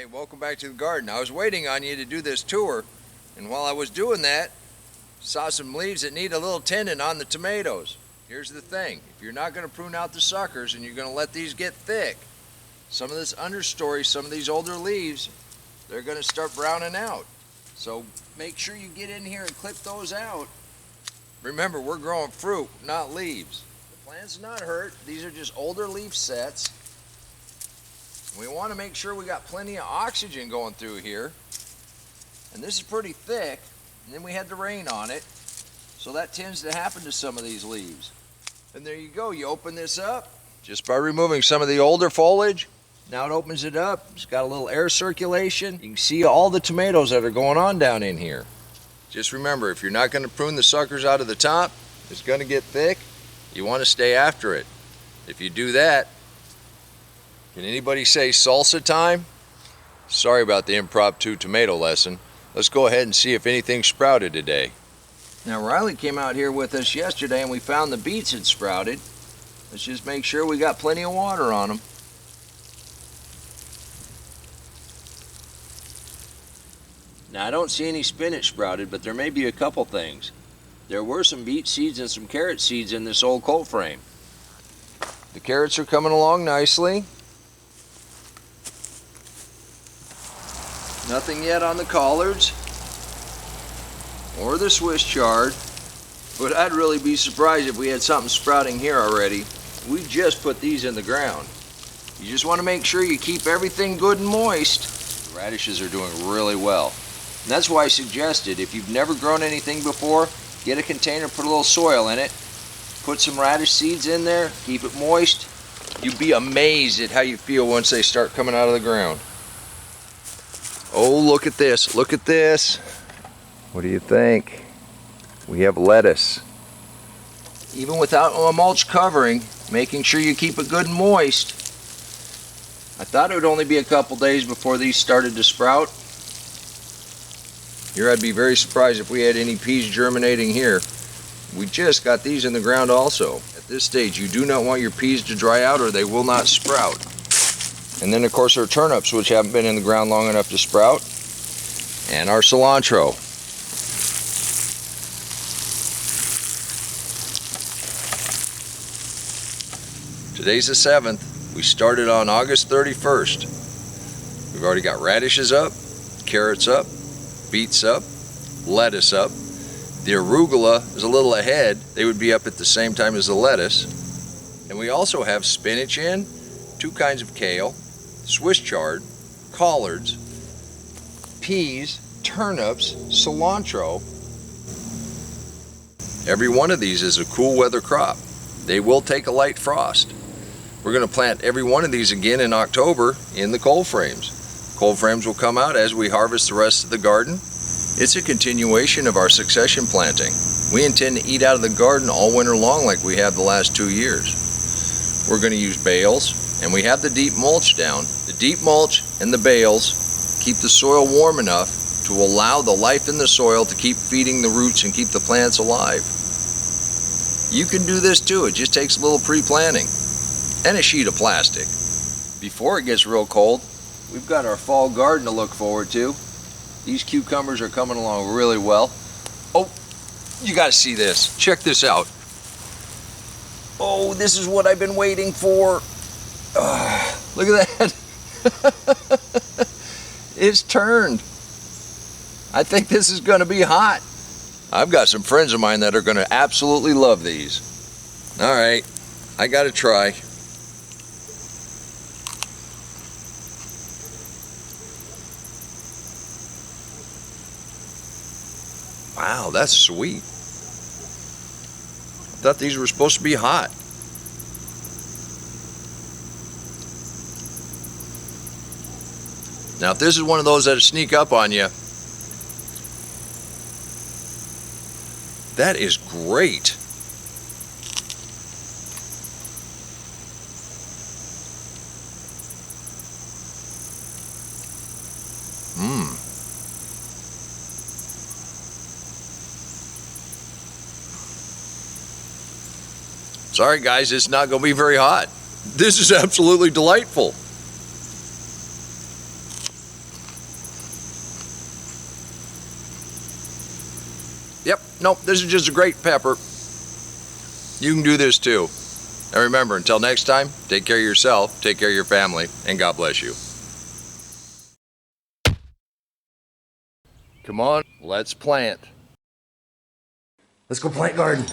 Hi, welcome back to the garden. I was waiting on you to do this tour, and while I was doing that, saw some leaves that need a little tending on the tomatoes. Here's the thing, if you're not going to prune out the suckers and you're going to let these get thick, some of this understory, some of these older leaves, they're going to start browning out. So make sure you get in here and clip those out. Remember, we're growing fruit, not leaves. The plant's not hurt. These are just older leaf sets. We want to make sure we got plenty of oxygen going through here. And this is pretty thick, and then we had the rain on it. So that tends to happen to some of these leaves. And there you go, you open this up just by removing some of the older foliage. Now it opens it up, it's got a little air circulation. You can see all the tomatoes that are going on down in here. Just remember, if you're not going to prune the suckers out of the top, it's going to get thick. You want to stay after it. If you do that, can anybody say salsa time? Sorry about the impromptu tomato lesson. Let's go ahead and see if anything sprouted today. Now Riley came out here with us yesterday and we found the beets had sprouted. Let's just make sure we got plenty of water on them. Now I don't see any spinach sprouted, but there may be a couple things. There were some beet seeds and some carrot seeds in this old cold frame. The carrots are coming along nicely. Nothing yet on the collards or the Swiss chard, but I'd really be surprised if we had something sprouting here already. We just put these in the ground. You just want to make sure you keep everything good and moist. The radishes are doing really well. And that's why I suggested, if you've never grown anything before, get a container, put a little soil in it, put some radish seeds in there, keep it moist. You'd be amazed at how you feel once they start coming out of the ground. Oh, look at this, look at this. What do you think? We have lettuce. Even without a mulch covering, making sure you keep it good and moist. I thought it would only be a couple days before these started to sprout. Here I'd be very surprised if we had any peas germinating here. We just got these in the ground also. At this stage, you do not want your peas to dry out or they will not sprout. And then of course our turnips, which haven't been in the ground long enough to sprout, and our cilantro. Today's the 7th. We started on August 31st. We've already got radishes up, carrots up, beets up, lettuce up. The arugula is a little ahead. They would be up at the same time as the lettuce. And we also have spinach in, 2 kinds of kale, Swiss chard, collards, peas, turnips, cilantro. Every one of these is a cool weather crop. They will take a light frost. We're going to plant every one of these again in October in the cold frames. Cold frames will come out as we harvest the rest of the garden. It's a continuation of our succession planting. We intend to eat out of the garden all winter long like we have the last 2 years. We're going to use bales, and we have the deep mulch down. The deep mulch and the bales keep the soil warm enough to allow the life in the soil to keep feeding the roots and keep the plants alive. You can do this too, it just takes a little pre-planting and a sheet of plastic. Before it gets real cold, we've got our fall garden to look forward to. These cucumbers are coming along really well. Oh, you gotta see this. Check this out. Oh, this is what I've been waiting for. Look at that. It's turned. I think this is going to be hot. I've got some friends of mine that are going to absolutely love these. All right, I got to try. Wow, that's sweet. I thought these were supposed to be hot. Now, if this is one of those that sneak up on you, that is great. Sorry guys, it's not going to be very hot. This is absolutely delightful. Yep, nope, this is just a great pepper. You can do this too. And remember, until next time, take care of yourself, take care of your family, and God bless you. Come on, let's plant. Let's go plant garden.